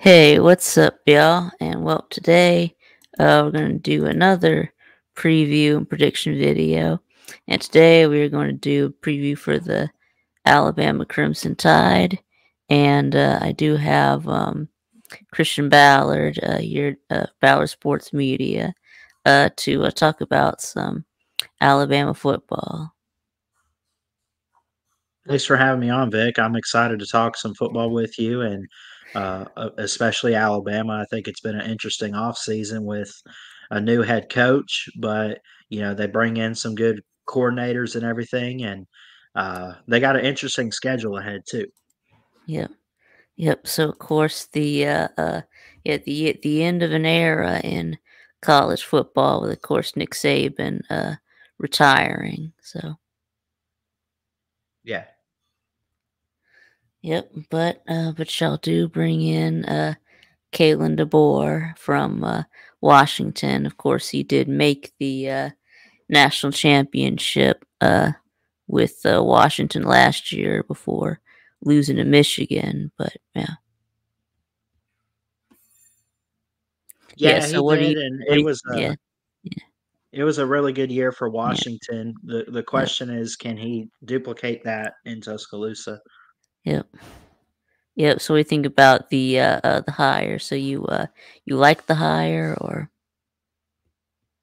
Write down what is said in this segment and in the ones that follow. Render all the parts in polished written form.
Hey, what's up, y'all? And well, today we're going to do another preview and prediction video. And today we're going to do a preview for the Alabama Crimson Tide. And I do have Christian Ballard here, Ballard Sports Media, to talk about some Alabama football. Thanks for having me on, Vic. I'm excited to talk some football with you and especially Alabama. I think it's been an interesting offseason with a new head coach, but they bring in some good coordinators and everything, and they got an interesting schedule ahead too. Yep. Yep. So of course the end of an era in college football with of course Nick Saban retiring. So Yeah. yep, but y'all do bring in Kalen DeBoer from Washington. Of course he did make the national championship with Washington last year before losing to Michigan. But yeah. Yeah, Yeah, so he what do you did, and what do you yeah. it was a really good year for Yeah. Washington. The Yep. question is, can he duplicate that in Tuscaloosa? Yep. Yep. So we think about the hire. So you like the hire or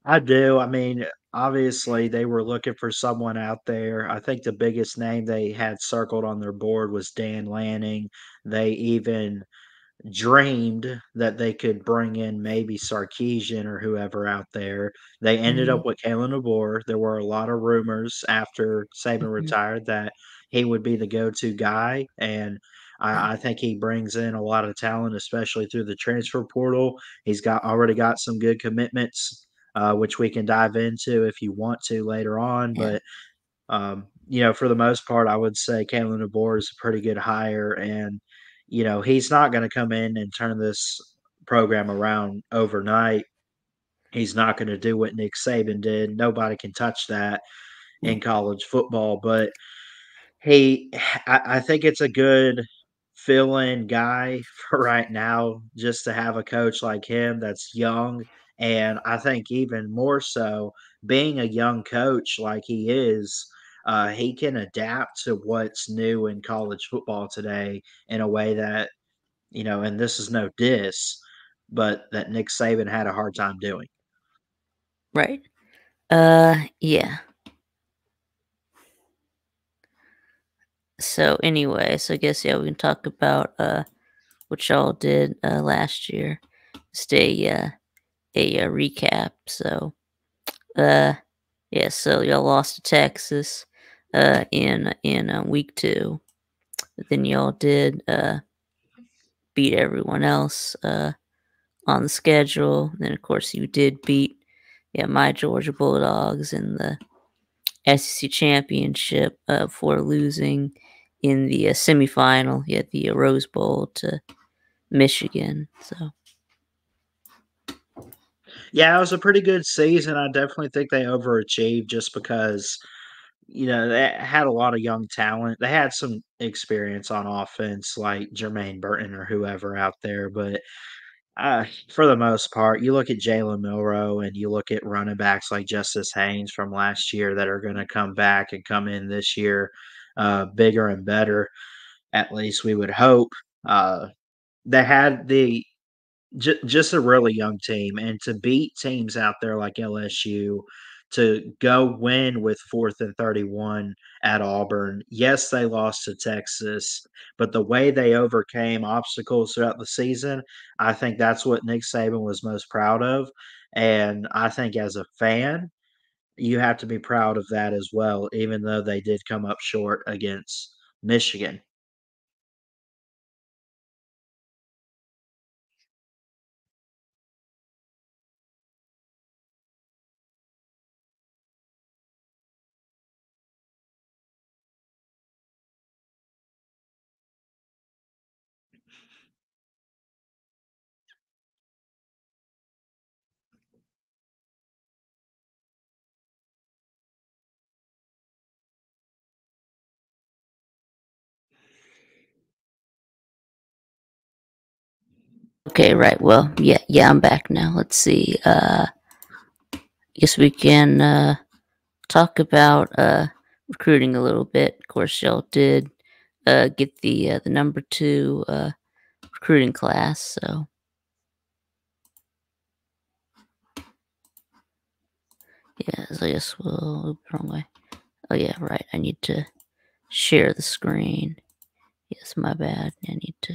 I do. I mean, obviously, they were looking for someone out there. I think the biggest name they had circled on their board was Dan Lanning. They even dreamed that they could bring in maybe Sarkeesian or whoever out there. They ended mhm, up with Kalen DeBoer. There were a lot of rumors after Saban mhm, retired that he would be the go-to guy, and yeah, I think he brings in a lot of talent, especially through the transfer portal. He's got already got some good commitments, which we can dive into if you want to later on. yeah, But for the most part, I would say Kalen DeBoer is a pretty good hire, and he's not going to come in and turn this program around overnight. He's not going to do what Nick Saban did. Nobody can touch that yeah, in college football, but he I think it's a good fill-in guy for right now just to have a coach like him that's young, and I think even more so, being a young coach like he is, he can adapt to what's new in college football today in a way that, and this is no diss, but that Nick Saban had a hard time doing. right. Yeah. So anyway, so I guess yeah, we can talk about what y'all did last year. Just a recap. So uh yeah, so y'all lost to Texas in week 2. But then y'all did beat everyone else on the schedule. Then of course you did beat my Georgia Bulldogs in the SEC championship before losing in the semifinal, the Rose Bowl to Michigan. So Yeah, it was a pretty good season. I definitely think they overachieved just because they had a lot of young talent. They had some experience on offense, like Jermaine Burton or whoever out there, but for the most part, you look at Jalen Milrow and you look at running backs like Justice Haynes from last year that are going to come back and come in this year, bigger and better. At least we would hope. Uh, they had just a really young team, and to beat teams out there like LSU, to go win with 4th and 31 at Auburn. Yes, they lost to Texas, but the way they overcame obstacles throughout the season, I think that's what Nick Saban was most proud of. And I think as a fan, you have to be proud of that as well, even though they did come up short against Michigan. Okay, right. Well, yeah, I'm back now. Let's see. Guess we can talk about recruiting a little bit. Of course, y'all did get the number two recruiting class, so yeah. So I guess we'll oop, wrong way. Oh yeah, right. I need to share the screen. Yes, my bad. I need to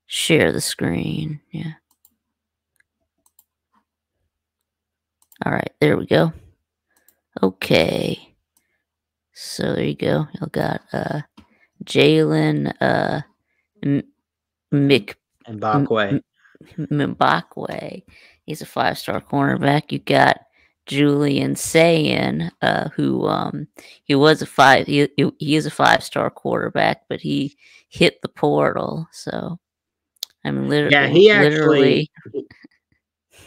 share the screen. Yeah. All right, there we go. Okay. So there you go. You got Jalen M- Mc M- Mbakwe. M- Mbakwe. He's a 5-star cornerback. You got Julian Sayin, who he was a five. He is a 5-star quarterback, but he hit the portal. So I mean, Yeah, he actually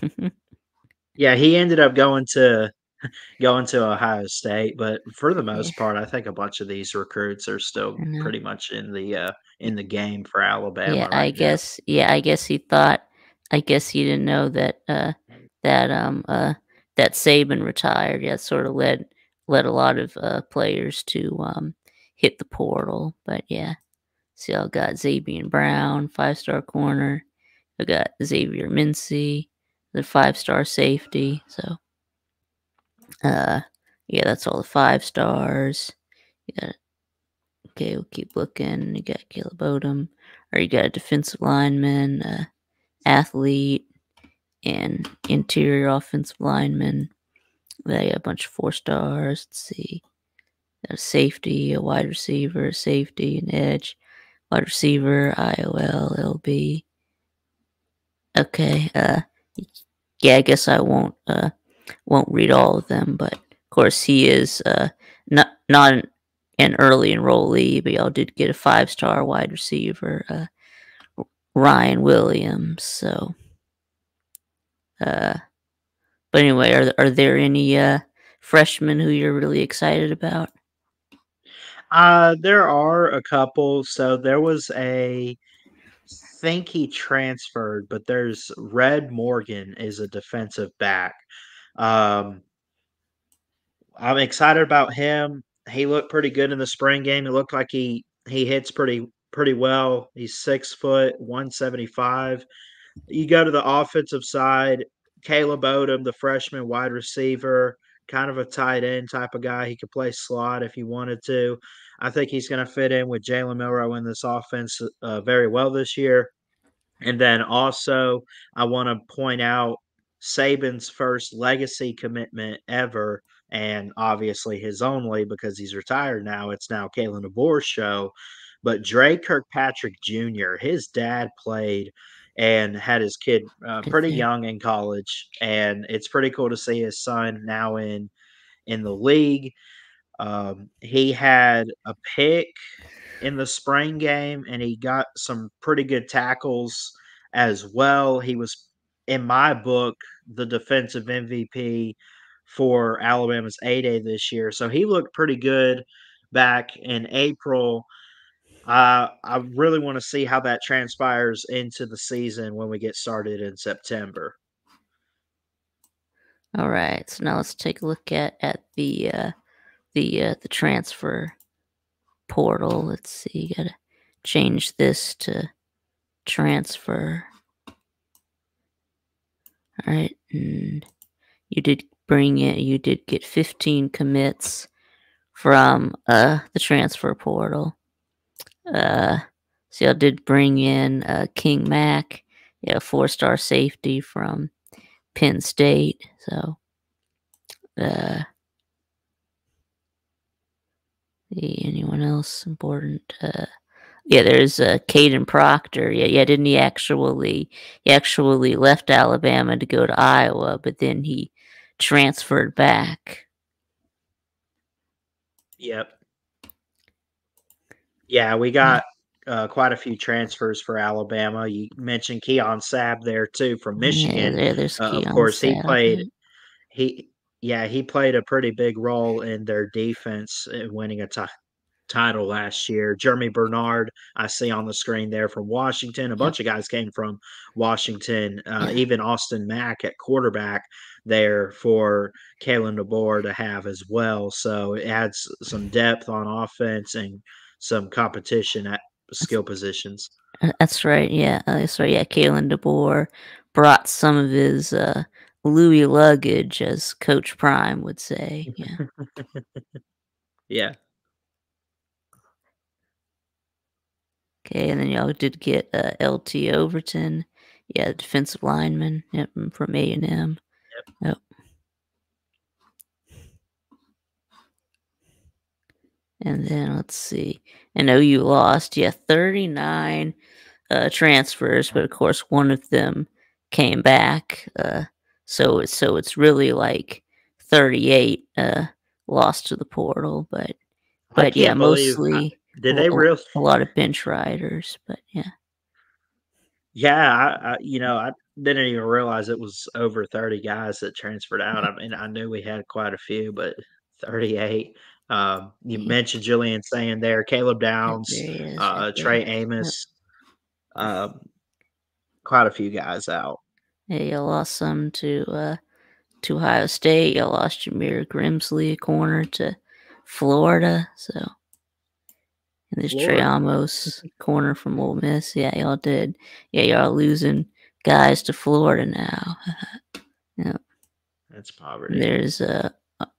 literally. yeah, he ended up going to Ohio State, but for the Yeah, most part, I think a bunch of these recruits are still I know. pretty much in the game for Yeah, Alabama I right now. guess. Yeah, I guess he thought. I guess he didn't know that that that Saban retired. Yeah, it sort of led a lot of players to hit the portal. But yeah, see, I got Xavier Brown, 5-star corner. I got Xavier Mincy, the 5-star safety. So uh, yeah, that's all the 5 stars. You got okay. We'll keep looking. You got Caleb Odom, or you got a defensive lineman. Athlete and interior offensive lineman. They got a bunch of 4 stars. Let's see. Got a safety, a wide receiver, a safety, an edge, wide receiver, IOL, LB. Okay. Yeah, I guess I won't read all of them, but of course he is not an early enrollee, but y'all did get a 5-star wide receiver, Ryan Williams. So uh but anyway, are there any freshmen who you're really excited about? There are a couple. So there was a think he transferred, but there's Red Morgan is a defensive back. Um, I'm excited about him. He looked pretty good in the spring game. It looked like he hits pretty well. He's 6 foot, 175. You go to the offensive side, Caleb Odom, the freshman wide receiver, kind of a tight end type of guy. He could play slot if he wanted to. I think he's going to fit in with Jalen Milrow in this offense very well this year. And then also, I want to point out Saban's first legacy commitment ever, and obviously his only because he's retired now. It's now Kalen DeBoer's show. But Dre Kirkpatrick Jr., his dad played and had his kid Good pretty there. young in college, and it's pretty cool to see his son now in the league. He had a pick in the spring game, and he got some pretty good tackles as well. He was, in my book, the defensive MVP for Alabama's A-Day this year. So he looked pretty good back in April. I really want to see how that transpires into the season when we get started in September. All right. So now let's take a look at the transfer portal. Let's see. Gotta change this to transfer. All right. And you did bring it. You did get 15 commits from the transfer portal. Uh, so I did bring in King Mac, yeah, 4-star safety from Penn State. So uh, anyone else important? Yeah, there's Caden Proctor. Yeah. Didn't he actually? He actually left Alabama to go to Iowa, but then he transferred back. Yep. Yeah, we Yeah, got quite a few transfers for Alabama. You mentioned Keon Sabb there too from yeah, Michigan. there's Of Keon course, Sapp. he yeah he played a pretty big role in their defense in winning a title last year. Jeremy Bernard, I see on the screen there from Washington. A Yep. bunch of guys came from Washington, Yeah. even Austin Mack at quarterback there for Kalen DeBoer to have as well. So it adds some depth on offense and some competition at skill positions. That's right. Yeah. That's right. Yeah. Kalen DeBoer brought some of his Louis luggage, as Coach Prime would say. Yeah. Yeah. Okay. And then y'all did get LT Overton. Yeah, defensive lineman. Yep, from A&M. Yep. And then let's see. I know you lost. Yeah, 39 transfers, but of course one of them came back. So it's really like 38 lost to the portal, but I yeah, can't believe mostly did they really a lot of bench riders. But yeah, Yeah, I didn't even realize it was over 30 guys that transferred out. I mean, I knew we had quite a few, but 38. You yeah, mentioned Julian saying there, Caleb yep, Downs, there he is right Trey there. Yep. Amos, um, quite a few guys out. Yeah, you lost some to Ohio State. You lost Jameer Grimsley, a corner, to Florida. So and there's Trey Florida, Amos, corner from Ole Miss. Yeah, y'all did. Yeah, y'all losing guys to Florida now. Yeah. that's poverty. There's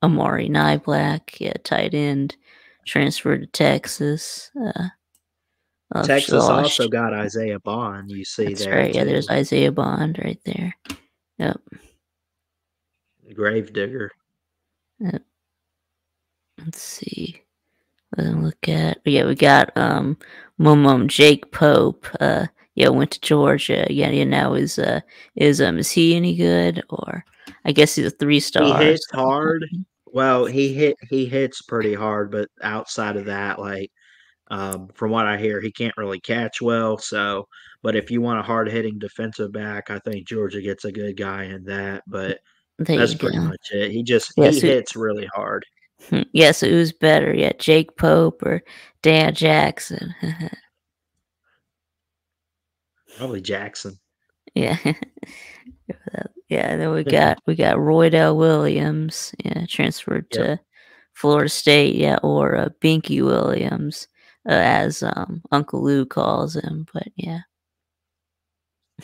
Amari Nyblack, yeah, tight end, transferred to Texas. Texas also Lost. got Isaiah Bond, you see That's there right. Yeah, too. there's Isaiah Bond right there. Yep. Gravedigger. Yep. Let's see. Look at yeah, we got Jake Pope. Yeah, went to Georgia. Yeah, now is he any good? Or I guess he's a 3 He star. hits So hard. Well, he hits pretty hard, but outside of that, like from what I hear, he can't really catch well. So, but if you want a hard hitting defensive back, I think Georgia gets a good guy in that. But there that's you pretty go. much it. Yeah, He so hits really hard. yeah, so who's better? Yeah, Jake Pope or Dan Jackson? Probably Jackson. Yeah. Yeah, then we got Roydell Williams, yeah, transferred Yep. to Florida State, yeah, or Binky Williams, as Uncle Lou calls him. But yeah,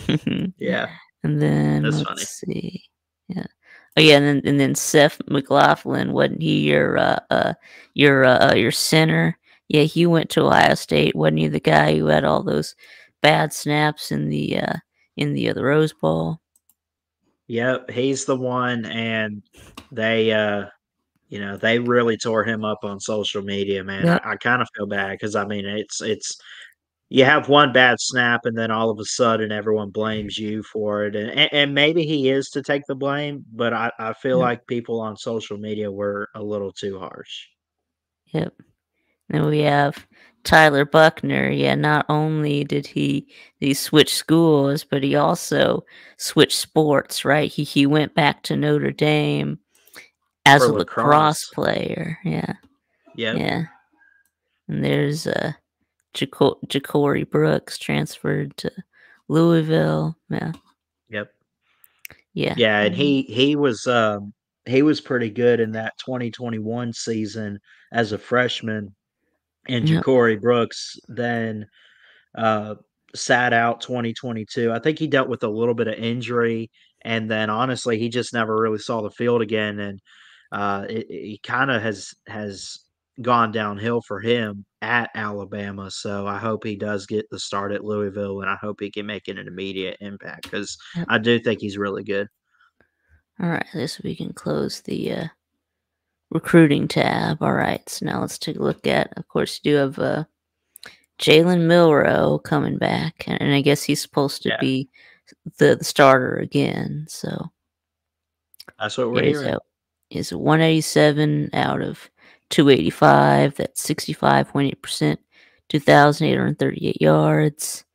and Yeah, then that's let's funny. see, yeah, oh yeah, and then Seth McLaughlin, wasn't he your center? Yeah, he went to Ohio State, wasn't he? The guy who had all those bad snaps in the Rose Bowl. Yep, he's the one, and they they really tore him up on social media, man. Yep, I kind of feel bad because I mean it's you have one bad snap and then all of a sudden everyone blames you for it, and maybe he is to take the blame, but I feel yep, like people on social media were a little too harsh. yep. Then we have Tyler Buckner. Yeah, not only did he switch schools, but he also switched sports, right? He went back to Notre Dame as For a lacrosse lacrosse. player. Yeah, Yep, yeah. And there's Ja'Cory Brooks transferred to Louisville. Yeah, yep. yeah. Yeah, and he was pretty good in that 2021 season as a freshman, and Yep, Ja'Cory Brooks then uh, sat out 2022. I think he dealt with a little bit of injury, and then honestly, he just never really saw the field again, and he kind of has gone downhill for him at Alabama. So I hope he does get the start at Louisville, and I hope he can make it an immediate impact because yep. I do think he's really good. All right, I guess we can close the recruiting tab. All right, so now let's take a look at. Of course, you do have Jalen Milrow coming back, and I guess he's supposed to Yeah, be the starter again. So that's what we're yeah, hearing. he's a 187 out of 285. That's 65.8%, 2,838 yards,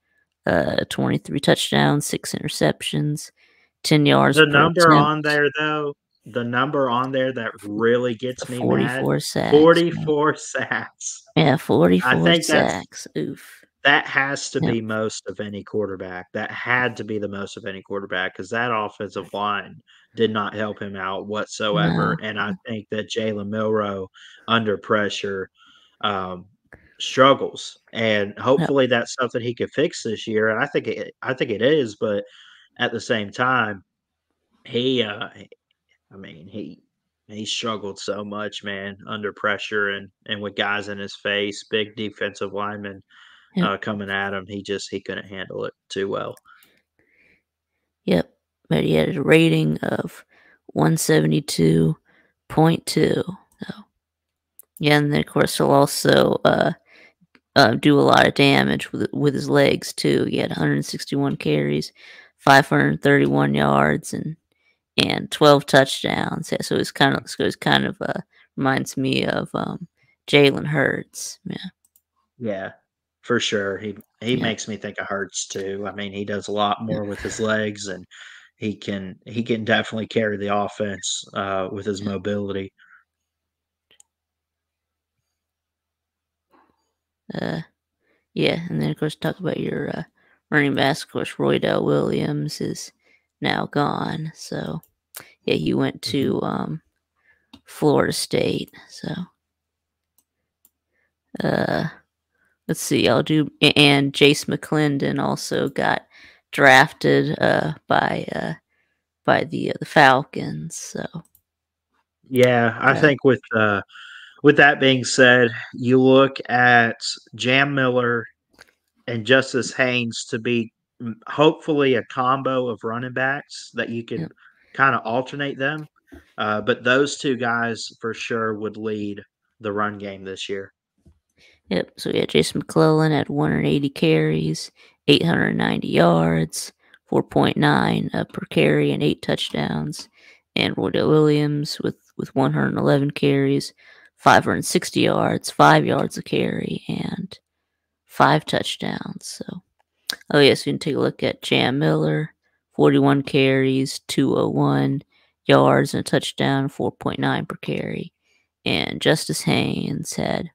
23 touchdowns, 6 interceptions, 10 yards The per number attempt. on there though, the number on there that really The gets me mad, 44 sacks, yeah. 44 sacks. Yeah, I 44 think sacks, oof. that has to Yep, be most of any quarterback. That had to be the most of any quarterback because that offensive line did not help him out whatsoever, no, and I think that Jalen Milroe, under pressure, um, struggles, and yep, hopefully that's something he could fix this year, and I think it is, but at the same time, he, I mean, he struggled so much, man, under pressure and with guys in his face, big defensive linemen, yep, coming at him. He couldn't handle it too well. yep, but he had a rating of 172.2, so yeah, and then, of course, he'll also, do a lot of damage with his legs too. He had 161 carries, 531 yards, and 12 touchdowns. Yeah, so it's kind of reminds me of Jalen Hurts. Yeah, Yeah, for sure. He yeah, makes me think of Hurts too. I mean, he does a lot more with his legs, and he can definitely carry the offense with his mobility. uh, yeah. And then of course talk about your running backs. Of course, Roydell Williams is now gone. So yeah, he went Mhm. to Florida State. So uh, let's see. I'll do and Jace McClendon also got drafted by the Falcons. So Yeah, I uh, think with that being said, you look at Jam Miller and Justice Haynes to be hopefully a combo of running backs that you yeah. could kind of alternate them. But those two guys for sure would lead the run game this year. Yep. So yeah, Jason McClellan had 180 carries, 890 yards, 4.9 per carry, and 8 touchdowns. And Roydell Williams with 111 carries, 560 yards, 5 yards a carry, and 5 touchdowns. So oh yes, you can take a look at Jam Miller, 41 carries, 201 yards, and a touchdown, 4.9 per carry. And Justice Haynes had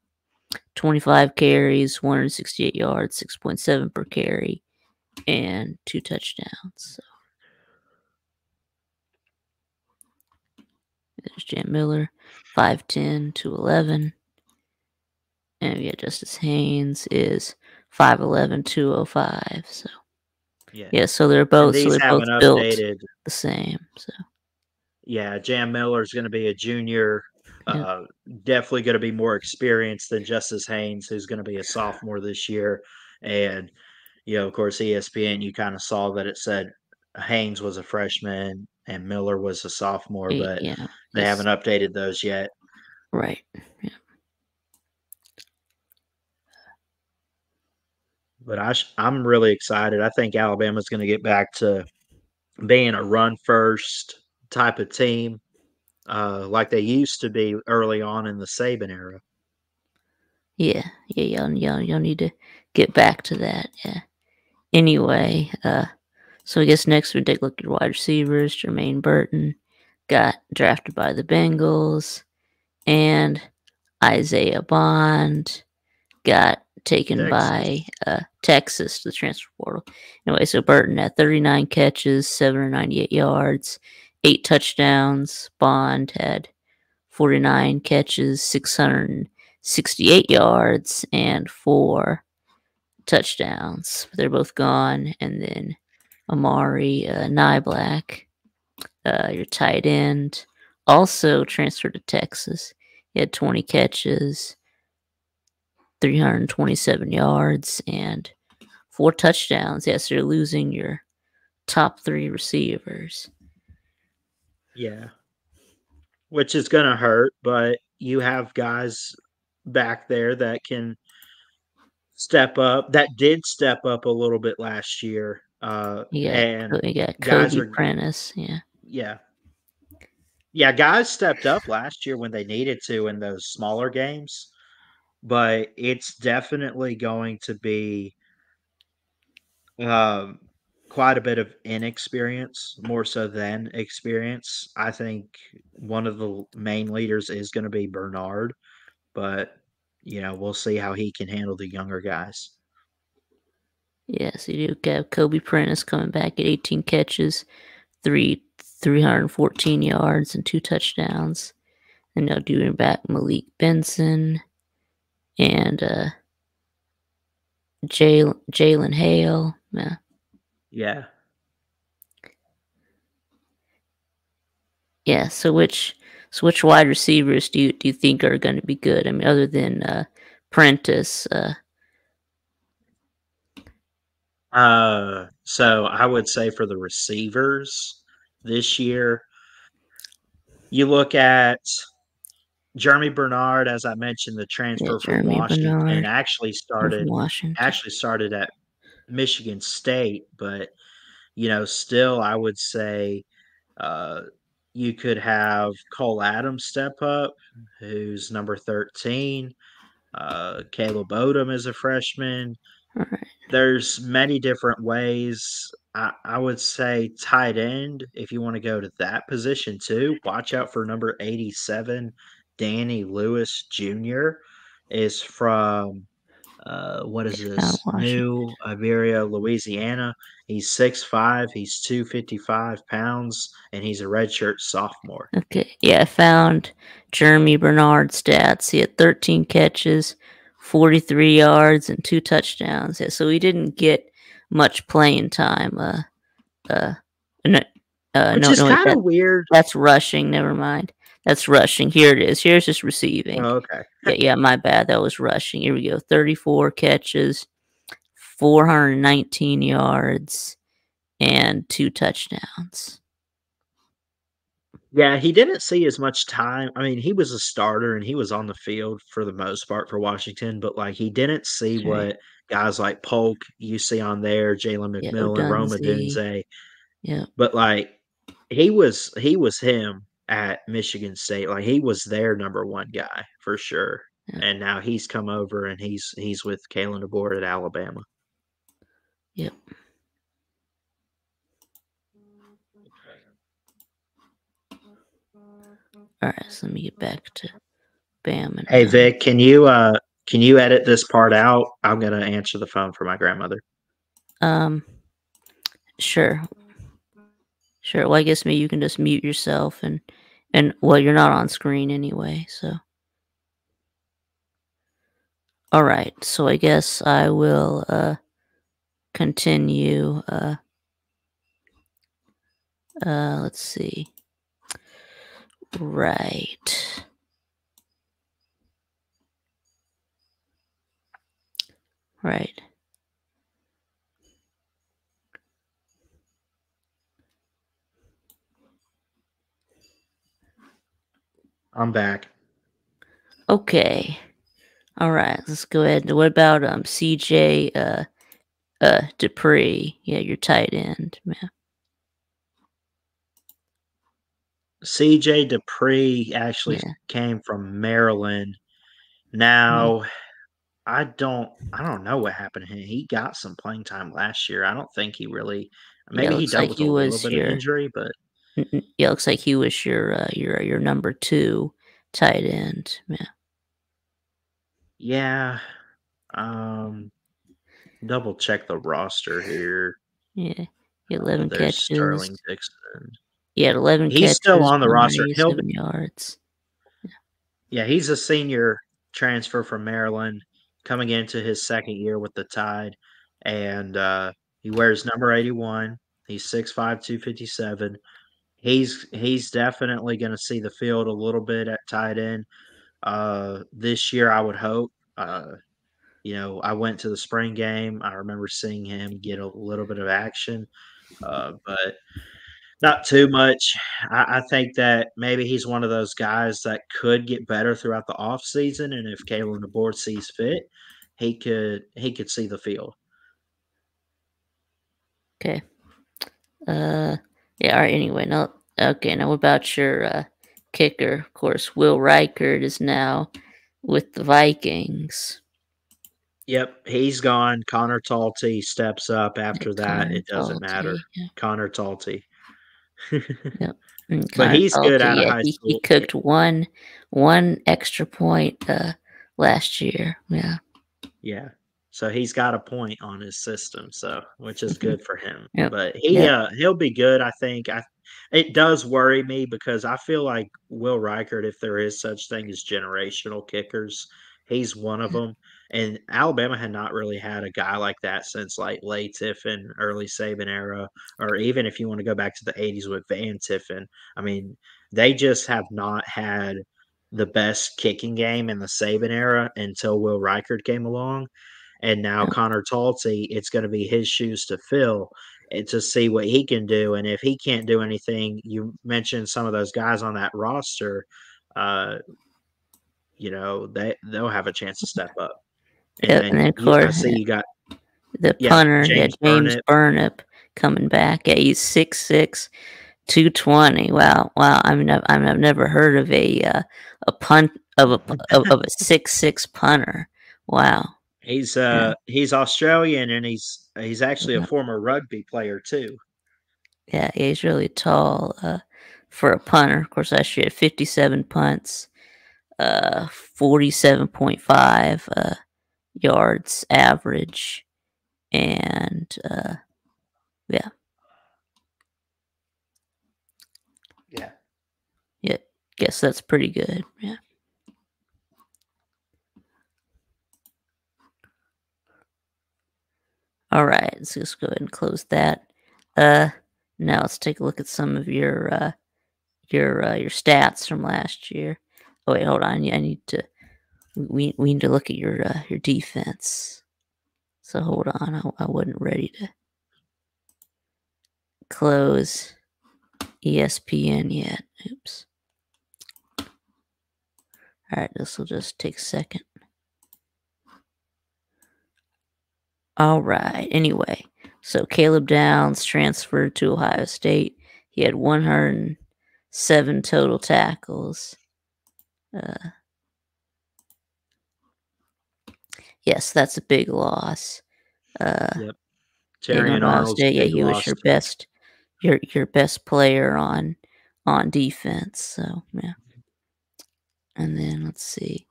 25 carries, 168 yards, 6.7 per carry, and 2 touchdowns. So there's Jam Miller, 5'10", 211. And yeah, Justice Haynes is 5'11", 205. So Yeah. yeah, And so these they're both haven't built updated. the same. So Yeah, Jam Miller's going to be a junior. yeah, Uh, Definitely going to be more experienced than Justice Haynes, who's going to be a sophomore this year. And of course, ESPN, you kind of saw that it said Haynes was a freshman and Miller was a sophomore, but yeah, they haven't yes, updated those yet. right. Yeah, But I'm really excited. I think Alabama's going to get back to being a run first type of team, like they used to be early on in the Saban era. y'all need to get back to that. Yeah. Anyway, so I guess next we take a look at wide receivers. Jermaine Burton got drafted by the Bengals, and Isaiah Bond got taken by Texas. Texas to the transfer portal. Anyway, so Burton had 39 catches, 798 yards, 8 touchdowns. Bond had 49 catches, 668 yards, and 4 touchdowns. They're both gone. And then Amari Nyblack, your tight end, also transferred to Texas. He had 20 catches, 327 yards, and 4 touchdowns. Yes, you're losing your top 3 receivers. Yeah, which is going to hurt, but you have guys back there that can step up. That did step up a little bit last year, and You got guys Kobe are Prentice. Yeah, yeah. Yeah, guys stepped up last year when they needed to in those smaller games, but it's definitely going to be um, quite a bit of inexperience, more so than experience. I think one of the main leaders is going to be Bernard, but we'll see how he can handle the younger guys. Yes, you do have Kobe Prentice coming back at 18 catches, 314 yards, and 2 touchdowns. And they'll do back Malik Benson and Jalen Hale. Yeah. Yeah. Yeah. So which wide receivers do you think are going to be good? I mean, other than Prentice. So I would say for the receivers this year, you look at Jeremy Bernard, as I mentioned, the Yeah, transfer from Jeremy Washington, Bernard actually from Washington. started at Michigan State, but still, I would say uh, you could have Cole Adams step up, who's number 13. Caleb Odom is a freshman. All right. There's many different ways. I would say tight end, if you want to go to that position too, watch out for number 87, Danny Lewis Jr. is from what is Out this? Washington. New Iberia, Louisiana. He's 6'5", he's 255 pounds, and he's a redshirt sophomore. Okay. Yeah, I found Jeremy Bernard's stats. He had 13 catches, 43 yards, and 2 touchdowns. Yeah, so he didn't get much playing time. Uh, no, Which no, is no, wait, kind of weird. that's rushing. Never mind. That's rushing. Here it is. Here's just receiving. Oh, okay. Yeah, my bad. That was rushing. Here we go. 34 catches, 419 yards, and 2 touchdowns. Yeah, he didn't see as much time. I mean, he was a starter and he was on the field for the most part for Washington, but like he didn't see Right. what guys like Polk you see on there, Jalen Yeah, McMillan, Roma Odunze. Dunze. Yeah, But like he was him at Michigan State. Like he was their number one guy for sure. yeah, And now he's come over and he's with Kalen DeBoer at Alabama. yep. All right, so let me get back to Bam and Hey Vic, can you edit this part out? I'm gonna answer the phone for my grandmother. um, sure, sure. Well, I guess maybe you can just mute yourself and well, you're not on screen anyway, so. All right, so I guess I will continue. Let's see. Right. Right. I'm back. Okay. All right. Let's go ahead. What about CJ Dupree? Yeah, your tight end, man. CJ Dupree actually Yeah. came from Maryland. Yeah. Now, I don't know what happened to him. He got some playing time last year. I don't think he really Yeah. maybe he Looks dealt like with a he little was bit of your. injury, but Yeah, looks like he was your number 2 tight end. Yeah. yeah. Um double check the roster here. Yeah. He had 11 There's catches. Sterling Dixon. He had 11 He's still catches, on the roster. 187 yards. Yeah, he's a senior transfer from Maryland coming into his second year with the Tide, and he wears number 81. He's 6'5", 257. He's definitely going to see the field a little bit at tight end this year, I would hope. I went to the spring game. I remember seeing him get a little bit of action, but not too much. I think that maybe he's one of those guys that could get better throughout the offseason, and if Kalen DeBoer sees fit, he could see the field. Okay. Yeah, all right, anyway, now okay, now what about your kicker? Of course, Will Reichert is now with the Vikings. Yep, he's gone. Connor Talty steps up. Yeah, After that, Connor it doesn't matter. Talty. Yeah, Connor Talty. yep. And But Connor he's good Talty, out of yeah, high he school. cooked one extra point last year. Yeah. Yeah. So he's got a point on his system, so which is good for him. Yep. But Yep. he'll be good, I think. It does worry me because I feel like Will Reichert, if there is such thing as generational kickers, he's one of them. And Alabama had not really had a guy like that since like late Tiffin, early Saban era, or even if you want to go back to the 80s with Van Tiffin. I mean, they just have not had the best kicking game in the Saban era until Will Reichert came along. And now Yep. Connor Talty, it's going to be his shoes to fill and to see what he can do. And if he can't do anything, you mentioned some of those guys on that roster, uh, they'll have a chance to step up. And Yep. And then then of course I see you got, the yeah, punter, yeah, James James Burnett. Burnip coming back. Yeah, he's 6'6", 220. Wow, wow. I mean, I've never heard of a punt of a 6'6" punter. Wow. Yeah, He's Australian and he's actually a yeah, former rugby player too. yeah. He's really tall for a punter. Of course, last year had 57 punts, 47.5 yards average, and yeah, Yeah. yeah. Guess that's pretty good. Yeah. All right, let's just go ahead and close that. Uh, Now let's take a look at some of your stats from last year. Oh wait, hold on. I need to. We need to look at your defense. So hold on. I wasn't ready to close ESPN yet. Oops. All right, this will just take a second. All right. Anyway, so Caleb Downs transferred to Ohio State. He had 107 total tackles. Yes, that's a big loss. Yep. Yeah, going Terrion to Ohio Arnold's a State. Yeah, big he was loss your too. best, your best player on defense. So yeah, and then let's see.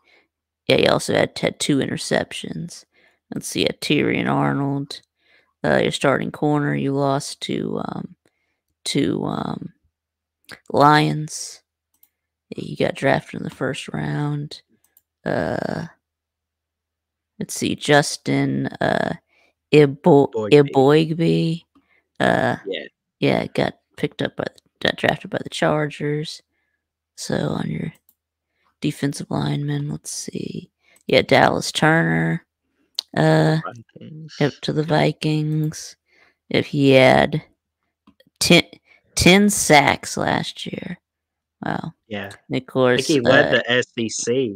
Yeah, he also had two interceptions. Let's see, at Tyrion Arnold, your starting corner, you lost to Lions. Yeah, he got drafted in the first round. Uh, let's see, Justin Boygby. Iboigbe. Uh, Yeah. yeah, got drafted by the Chargers. So on your defensive lineman, let's see. Yeah, Dallas Turner. Up Vikings. to the Vikings. If he had 10, 10 sacks last year. Wow. Yeah. And of I think course, he led the SEC.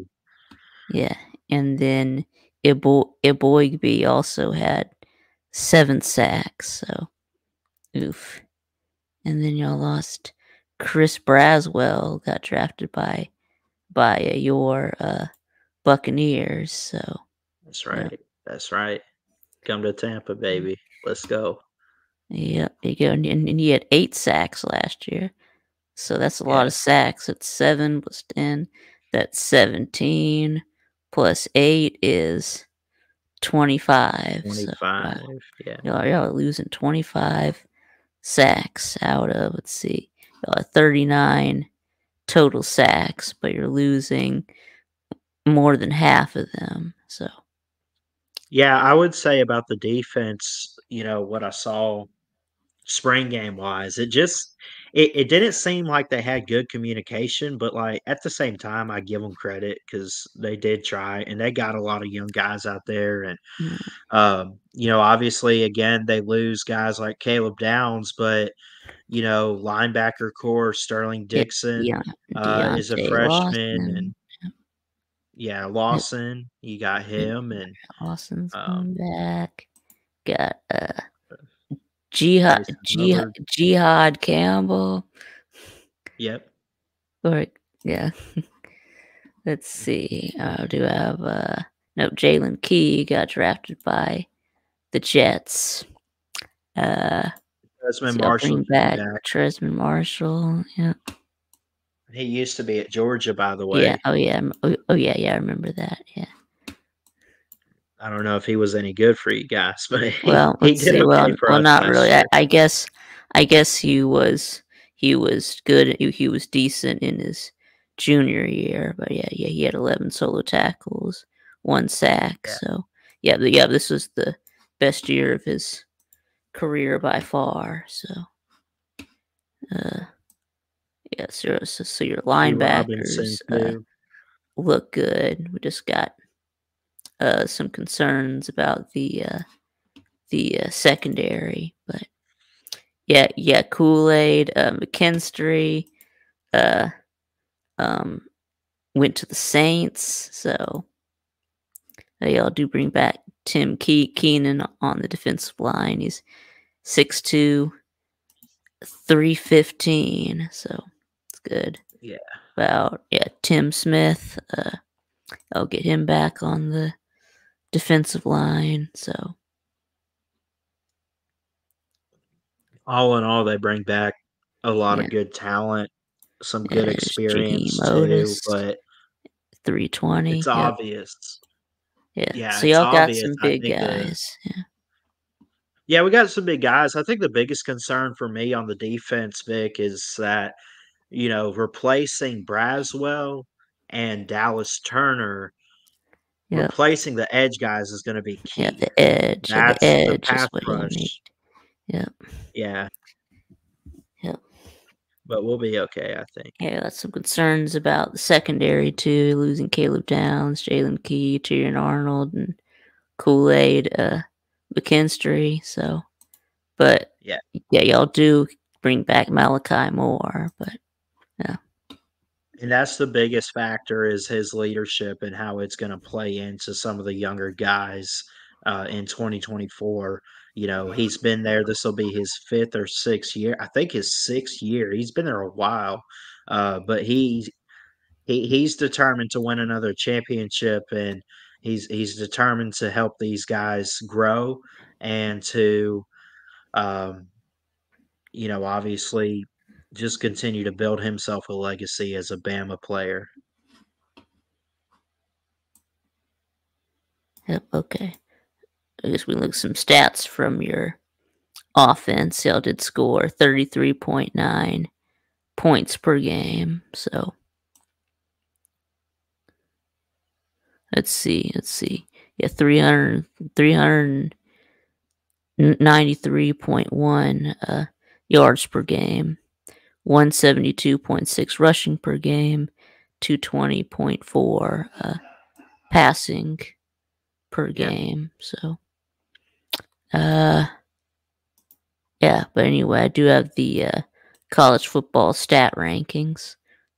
yeah. And then Iboigbe also had 7 sacks. So, oof. And then y'all lost Chris Braswell, got drafted by your Buccaneers. So, That's yeah. right. That's right. Come to Tampa, baby. Let's go. Yep, there you go. And he had 8 sacks last year. So that's a lot Yeah. of sacks. It's 7 plus 10. That's 17 plus 8 is 25. So, wow. 25. Yeah. Y'all are losing 25 sacks out of, let's see, y'all are 39 total sacks, but you're losing more than half of them. So, Yeah, I would say about the defense, what I saw spring game wise, it didn't seem like they had good communication, but like at the same time I give them credit because they did try and they got a lot of young guys out there. And mm, obviously again they lose guys like Caleb Downs, but linebacker core Sterling yeah, Dixon is a Deontay freshman. And Lawson. yeah, Yep, Lawson, you got yep, him. And Lawson's um coming back. Got Jihad Tyson Jihad Hubbard. Jihad Campbell. Yep. Or yeah. Let's see. Do I have No, Jalen Key got drafted by the Jets. Desmond See, I'll Marshall bring came back back. Tresman Marshall. Yeah. He used to be at Georgia, by the Yeah. way. Oh yeah. Oh yeah. Yeah. I remember that. Yeah. I don't know if he was any good for you guys, but Well, he let's did see. okay for us Not really. last year. I guess he was good. He was decent in his junior year, but yeah, he had 11 solo tackles, 1 sack. Yeah. So yeah, this was the best year of his career by far. So uh, yeah, so your Lee Robinson linebackers too. look good. We just got some concerns about the secondary, but yeah, Kool-Aid, McKinstry, uh, um, went to the Saints, so they all do bring back Tim Keenan on the defensive line. He's 6'2", 315, so it's good. Yeah. Tim Smith, I'll get him back on the defensive line, so All in all, they bring back a lot yeah. of good talent, some good There's Jaheim experience too, Otis, but 320, it's yep. obvious. Yeah, Yeah, so it's y'all got obvious. some I big think guys, yeah. yeah, we got some big guys. I think the biggest concern for me on the defense, Vic, is that, replacing Braswell and Dallas Turner, Yep. replacing the edge guys is gonna be Yeah, key. the edge. Yeah, the That's the edge is pass what y'all need. rush. Yep. Yeah, Yep. but we'll be okay, I think. Yeah, got some concerns about the secondary too, losing Caleb Downs, Jalen Key, Tyrion Arnold, and Kool-Aid, McKinstry. So, but Yeah. yeah, y'all do bring back Malachi Moore, but yeah, And that's the biggest factor is his leadership and how it's gonna play into some of the younger guys, in 2024. He's been there, this'll be his 5th or 6th year. I think his 6th year. He's been there a while, but he's determined to win another championship, and he's determined to help these guys grow and to, um, obviously just continue to build himself a legacy as a Bama player. yep, okay. I guess we look at some stats from your offense. Y'all did score 33.9 points per game. So let's see. Yeah, 393.1 yards per game, 172.6 rushing per game, 220.4 passing per Yeah. game. So, uh, yeah. But anyway, I do have the college football stat rankings.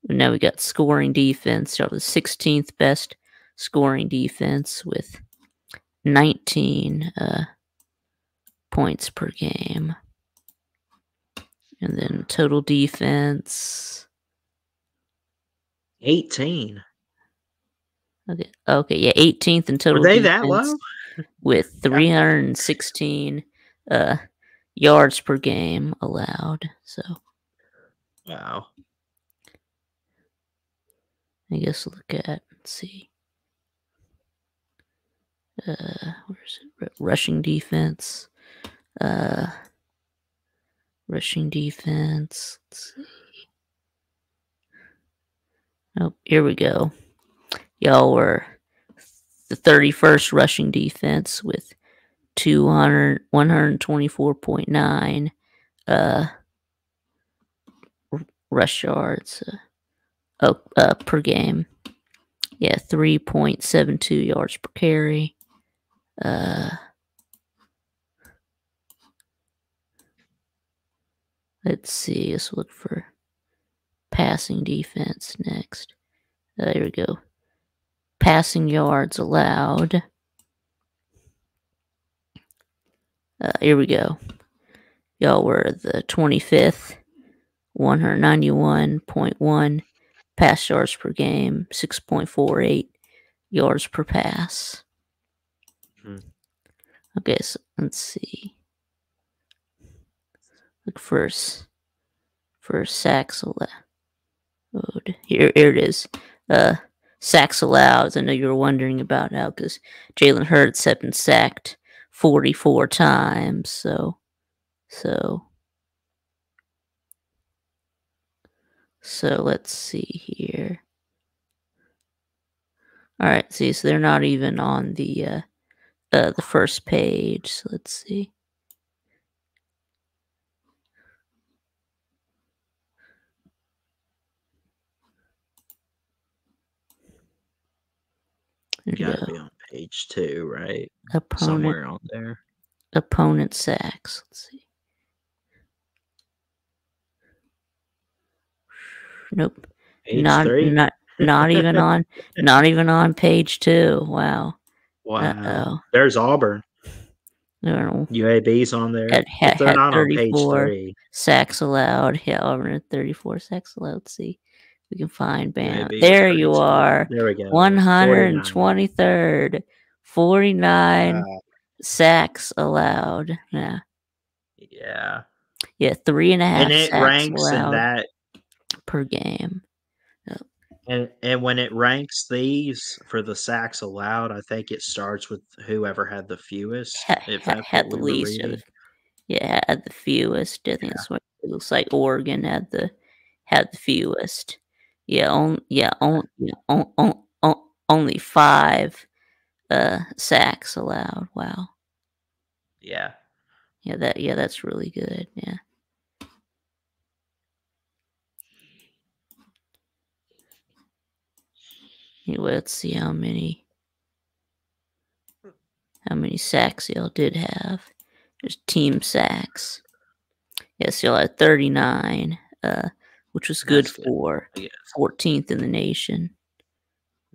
Now we got scoring defense. So the 16th best scoring defense with 19 points per game. And then total defense. 18. Okay, yeah, 18th in Were total they that defense low? with I 316 uh, yards per game allowed. So Wow. I guess let's see. Where's it? Rushing defense. Uh, rushing defense. Let's see. Oh, here we go. Y'all were the 31st rushing defense with 124.9 uh, rush yards per game. Yeah, 3.72 yards per carry. Let's see. Let's look for passing defense next. There we go. Passing yards allowed. Here we go. Y'all were the 25th, 191.1 pass yards per game, 6.48 yards per pass. Mhm. Okay, so let's see. Look for sacks allowed. Here it is. Uh, Sacks allowed. I know you were wondering about how because Jalen Hurts had been sacked 44 times. So so let's see here. All right, see, so they're not even on the first page. So let's see. There we Gotta go. be on page 2, right? Opponent Somewhere on there. opponent sacks. Let's see. Nope. Page Not 3? not not even on page 2. Wow. Wow. Uh-oh. There's Auburn. No, UAB's on there. had If had they're had not on page 34 3, sacks allowed. Yeah, Auburn had 34 sacks allowed. Let's see. We can find Bam. UAB was There you 32. are. There we go. 49. 123rd. 49 Wow. sacks allowed. Yeah. Yeah. Yeah, three and a And half it sacks ranks in allowed that per game. Yep. and when it ranks these for the sacks allowed, I think it starts with whoever had the fewest, if that's what Had the we were least. reading. Yeah, had the fewest. I think Yeah. that's what it looks like. Oregon had the fewest. Only 5 sacks allowed. Wow. Yeah. That's really good. Yeah. Anyway, let's see how many sacks y'all did have. There's team sacks. Yes, y'all had 39, which was good That's good, for I guess. 14th in the nation.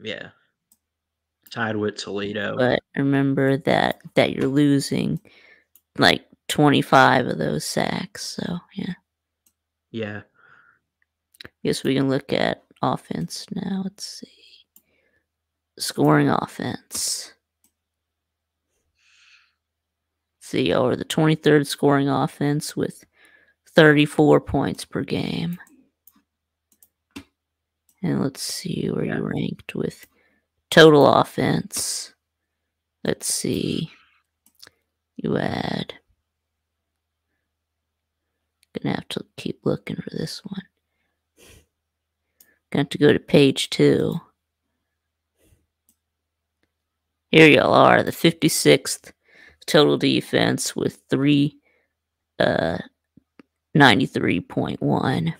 Yeah. Tied with Toledo. But remember that you're losing like 25 of those sacks. So yeah, Yeah. guess we can look at offense now. Let's see, scoring offense. See, y'all are the 23rd scoring offense with 34 points per game. And let's see where Yeah. you ranked with total offense. Let's see. You had. Gonna have to keep looking for this one. Gonna have to go to page 2. Here y'all are, the 56th total defense with 93.1.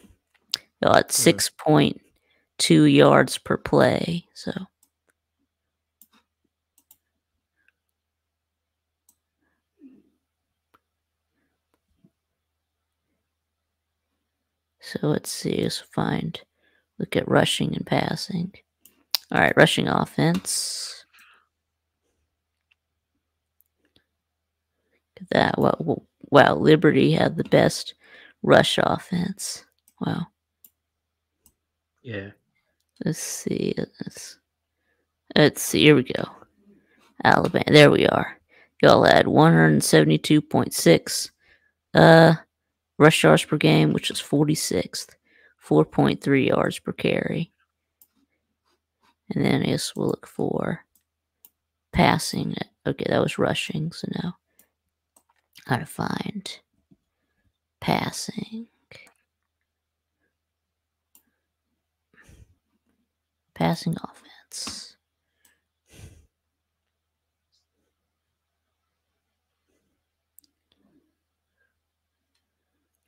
Y'all at Mm. 6.2 yards per play. So let's see. Let's look at rushing and passing. All right, rushing offense. Look at that. Wow, Liberty had the best rush offense. Wow. Yeah. Let's see. Let's see. Here we go. Alabama. There we are. Y'all had 172.6 rush yards per game, which is 46th. 4.3 yards per carry. And then I guess we'll look for passing. Okay, that was rushing. So now how to find passing. Passing offense.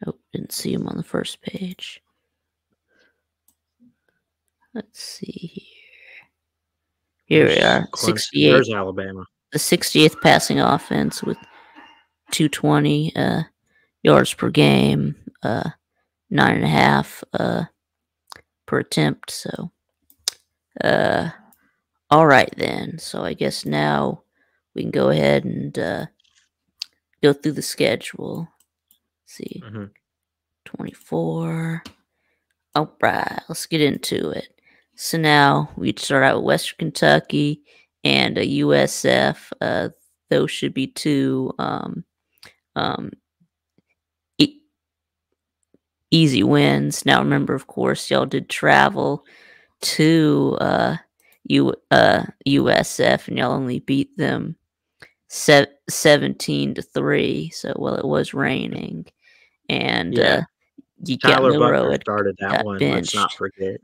Oh, didn't see him on the first page. Let's see here. Here we are. Clemson. There's Alabama. The 68th passing offense with 220 yards per game, 9.5 per attempt. So, all right then. So I guess now we can go ahead and go through the schedule. Let's see, 24. All right, let's get into it. So now we'd start out with Western Kentucky and USF. those should be two um, e- easy wins. Now, remember, of course, y'all did travel to USF, and y'all only beat them 17-3. So, well, it was raining, and Yeah, you got Tyler Milrow Buckner had started that got one, let's not benched. forget.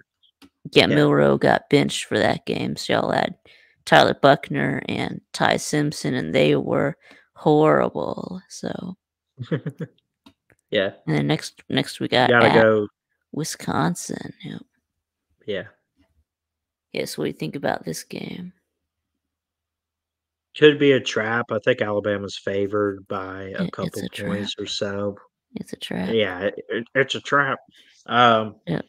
Yeah, Yeah. Milrow got benched for that game. So y'all had Tyler Buckner and Ty Simpson, and they were horrible. So, Yeah, and then next we got gotta at go. Wisconsin. Yep. Yeah. Yeah. So what do you think about this game? Could be a trap. I think Alabama's favored by a It's couple a trap. points or so. It's a trap. Yeah, it's a trap. Um, Yep.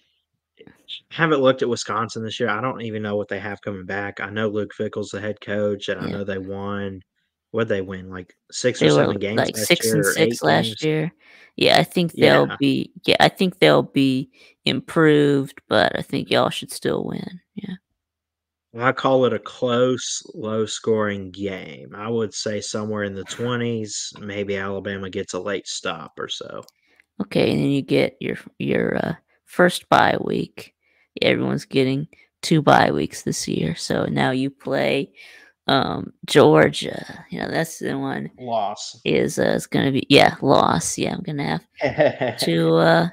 haven't looked at Wisconsin this year. I don't even know what they have coming back. I know Luke Fickell's the head coach, and I Yep. know they won. What'd they win? Like 6 or They 7 were games like last six year and or 8 six last games? year. Yeah, I think they'll Yeah. be. Yeah, I think they'll be improved, but I think y'all should still win. Yeah. I call it a close, low-scoring game. I would say somewhere in the 20s, maybe Alabama gets a late stop or so. Okay, and then you get your first bye week. Yeah, everyone's getting 2 bye weeks this year. So now you play Georgia. You know, that's the one Loss. is gonna be, yeah, loss. Yeah, I'm gonna have to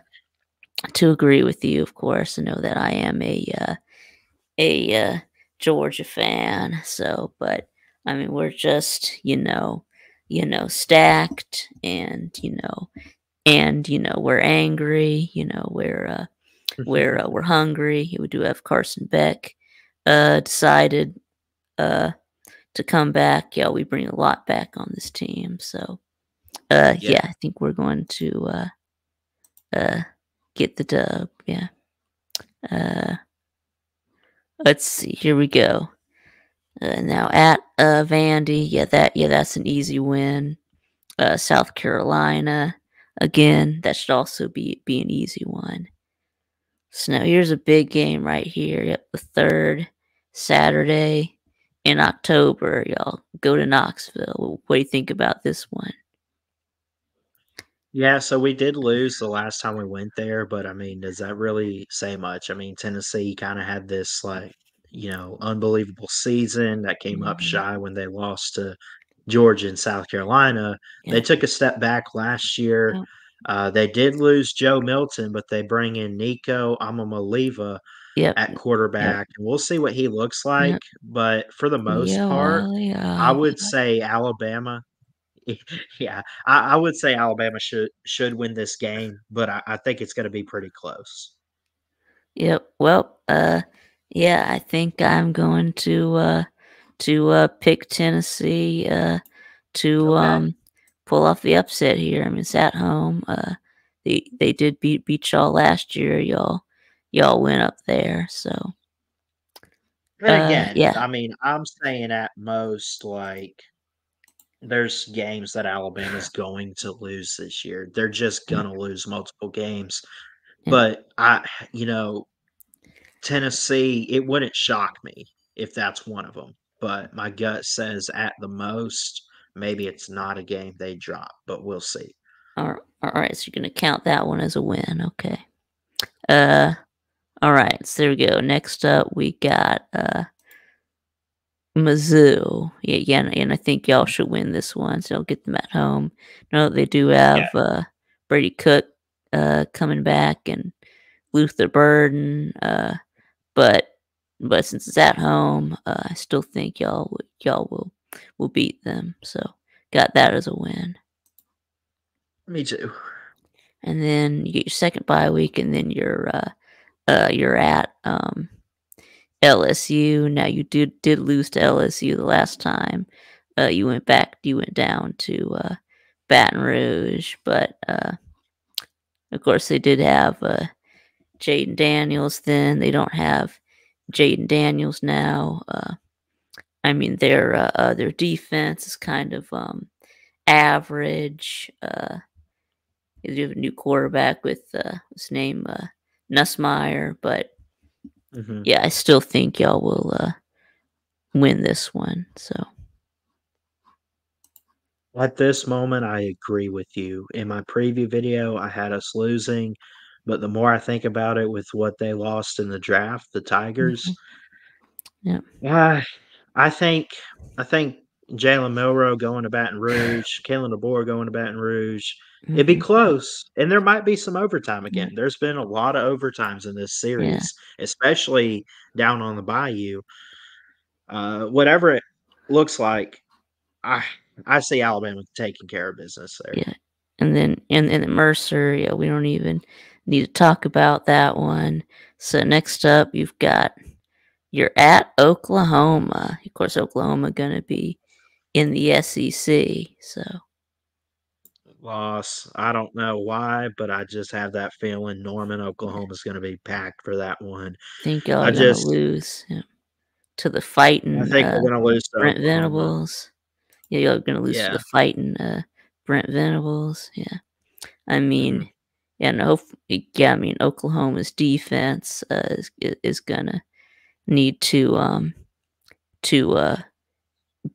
to agree with you, of course. I know that I am a Georgia fan. So, but I mean, we're just stacked, and we're angry. We're hungry. We do have Carson Beck decided uh to come back. Yeah, we bring a lot back on this team. So yeah, Yeah. I think we're going to uh get the dub. Yeah. Uh let's see. Here we go. Now at Vandy, that's an easy win. South Carolina, again, that should also be an easy one. So now here's a big game right here. Yep, the third Saturday in October. Y'all go to Knoxville. What do you think about this one? Yeah, so we did lose the last time we went there, but I mean, does that really say much? I mean, Tennessee kind of had this like, unbelievable season that came up Hmm. shy when they lost to Georgia and South Carolina. They Yep, took a step back last year. yep, They did lose Joe Milton, but they bring in Nico Amamaliva yep, at yep, quarterback, and we'll see what he looks like. yep. But for the most Yeah, part, well, I yeah, would say Alabama. Yeah, I would say Alabama should win this game, but I think it's gonna be pretty close. yep. Well, yeah, I think I'm going to pick Tennessee to Okay. pull off the upset here. I mean, it's at home. They did beat y'all last year. Y'all went up there. So And again, yeah. I mean, I'm saying at most, like, there's games that Alabama's going to lose this year. They're just Yeah, gonna lose multiple games. yeah. But you know, Tennessee, it wouldn't shock me if that's one of them. But my gut says at the most, maybe it's not a game they drop, but we'll see. All right. So you're gonna count that one as a win. Okay. Uh. All right. So there we go. Next up, we got Mizzou. Yeah, yeah, and I think y'all should win this one, so I'll get them at home. No, they do Yeah. have Brady Cook coming back and Luther Burden, but since it's at home, I still think y'all will beat them. So got that as a win. Me too. And then you get your second bye week, and then you're at LSU. Now you did lose to LSU the last time. You went down to Baton Rouge, but of course they did have Jaden Daniels. Then they don't have Jaden Daniels now. I mean their defense is kind of average. They have a new quarterback with his name Nussmeyer, but Mhm. yeah, I still think y'all will win this one. So At this moment, I agree with you. In my preview video, I had us losing, but the more I think about it with what they lost in the draft, the Mhm. Tigers, Yeah. ah, I think I think Jalen Milroe going to Baton Rouge, Kalen DeBoer going to Baton Rouge, it'd be Mhm. close, and there might be some overtime Yeah. again. There's been a lot of overtimes in this Yeah. series, especially down on the Bayou. Whatever it looks like, I I see Alabama taking care of business there. Yeah. And then Mercer, yeah, we don't even need to talk about that one. So next up, you've got you're at Oklahoma. Of course, Oklahoma gonna be in the SEC. So I Loss. I don't know why, but I just have that feeling Norman, Oklahoma's gonna be packed for that one. think y'all I are gonna just lose, yeah, to the I fighting think we're gonna lose to Brent Oklahoma. Venables. Yeah, y'all are gonna lose to the Yeah. fighting Brent Venables. Yeah, I mean, Mhm. yeah, no, yeah, I mean Oklahoma's defense is gonna need to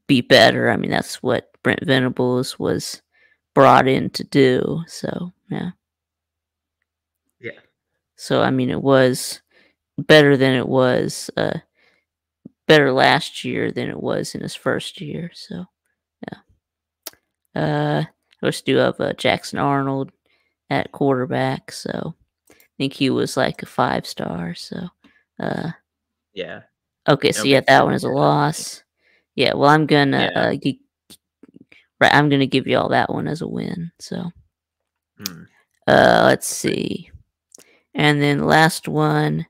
be better. I mean, that's what Brent Venables was brought in to do. So yeah, Yeah. so I mean, it was better than it was better last year than it was in his first year. So yeah, of course, do have Jackson Arnold at quarterback. So I think he was like a 5 star. So uh, Yeah. okay, so It'll yeah, be that pretty one is a good, I think. loss. Yeah, well, I'm gonna Yeah. right, I'm gonna give you all that one as a win. So Mm. let's Okay. see. And then last one,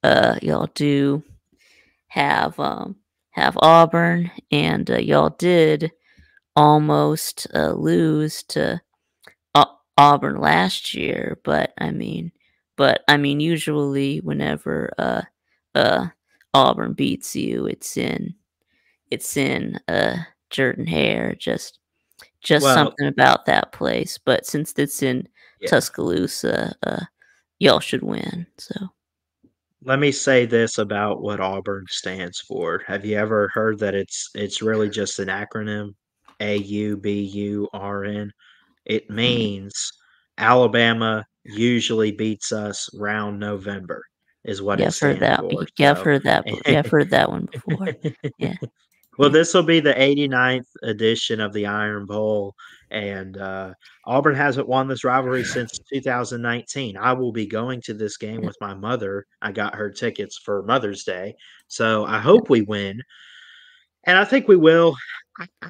y'all do have Auburn, and y'all did almost lose to Auburn last year, but I mean, usually whenever uh Auburn beats you, it's in Jordan Hare. Just Well, something about that place. But since it's in yeah. Tuscaloosa, y'all should win. So Let me say this about what Auburn stands for. Have you ever heard that it's really just an acronym? AUBURN? It mm, means Alabama usually beats us round November is what yeah, it I've heard stands that. for, Yeah, I've so heard that. Yeah, I've heard that one before. Yeah, well, yeah, this will be the 89th edition of the Iron Bowl, and, Auburn hasn't won this rivalry since 2019. I will be going to this game yeah, with my mother. I got her tickets for Mother's Day, so I hope we win. And I think we will.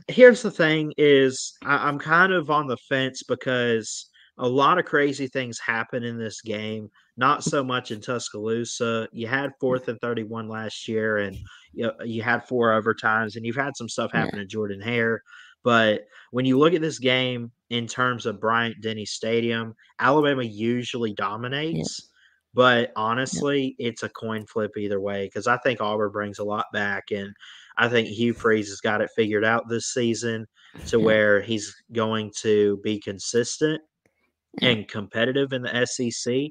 Here's the thing is I'm kind of on the fence because a lot of crazy things happen in this game, not so much in Tuscaloosa. You had 4th and 31 last year, and you had 4 overtimes, and you've had some stuff yeah, happen to Jordan Hare. But when you look at this game in terms of Bryant-Denny Stadium, Alabama usually yeah, dominates. But yeah, honestly, it's a coin flip either way because I think Auburn brings a lot back, and I think Hugh Freeze has got it figured out this season to yeah, where he's going to be consistent yeah, and competitive in the SEC.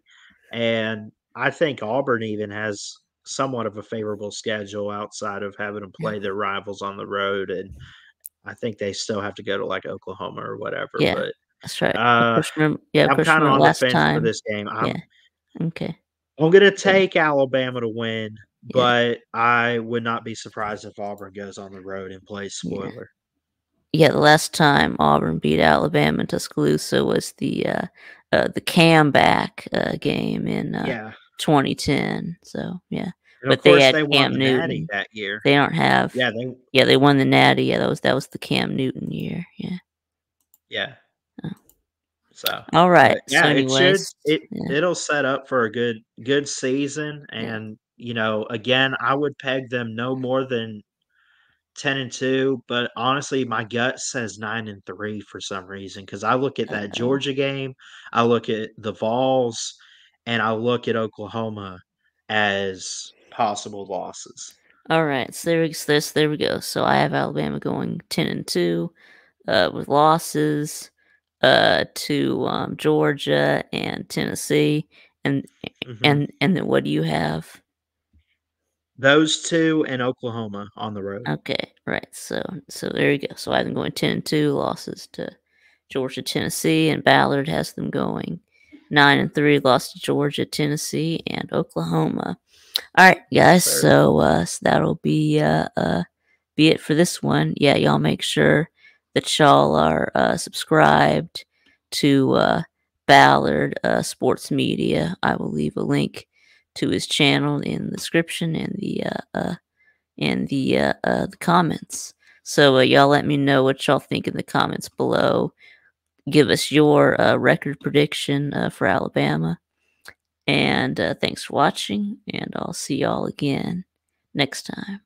And I think Auburn even has somewhat of a favorable schedule outside of having to yeah, play their rivals on the road. And I think they still have to go to like Oklahoma or whatever. yeah. But That's right. Of uh, course, remember. Yeah, of I'm course, kind of remember on the last fence for time. this game. Yeah. Okay. I'm gonna Yeah. take Alabama to win, Yeah. but I would not be surprised if Auburn goes on the road and plays Yeah. spoiler. Yeah, the last time Auburn beat Alabama in Tuscaloosa was the comeback game in Yeah, 2010. So yeah, and of but they course, had they won Cam the Natty Newton. that year. They don't have. Yeah, they Yeah, they won the Natty. Yeah, that was the Cam Newton year. Yeah. yeah, Oh. so, All right. but So, yeah, anyways, yeah, it'll set up for a good season, yeah. and, again, I would peg them no more than 10-2, but honestly, my gut says 9-3 for some reason. Because I look at that Oh. Georgia game, I look at the Vols, and I look at Oklahoma as possible losses. All right. So there we go. So I have Alabama going 10-2. With losses to Georgia and Tennessee, and Mhm. and then what do you have? Those 2 and Oklahoma on the road. Okay, right. So there you go. So I have them going 10-2, losses to Georgia, Tennessee, and Ballard has them going 9-3, lost to Georgia, Tennessee, and Oklahoma. All right, Yes, guys. sir. So that'll be it for this one. Yeah, y'all make sure that y'all are subscribed to Ballard Sports Media. I will leave a link to his channel in the description and the comments. So y'all let me know what y'all think in the comments below. Give us your record prediction for Alabama. And thanks for watching, and I'll see y'all again next time.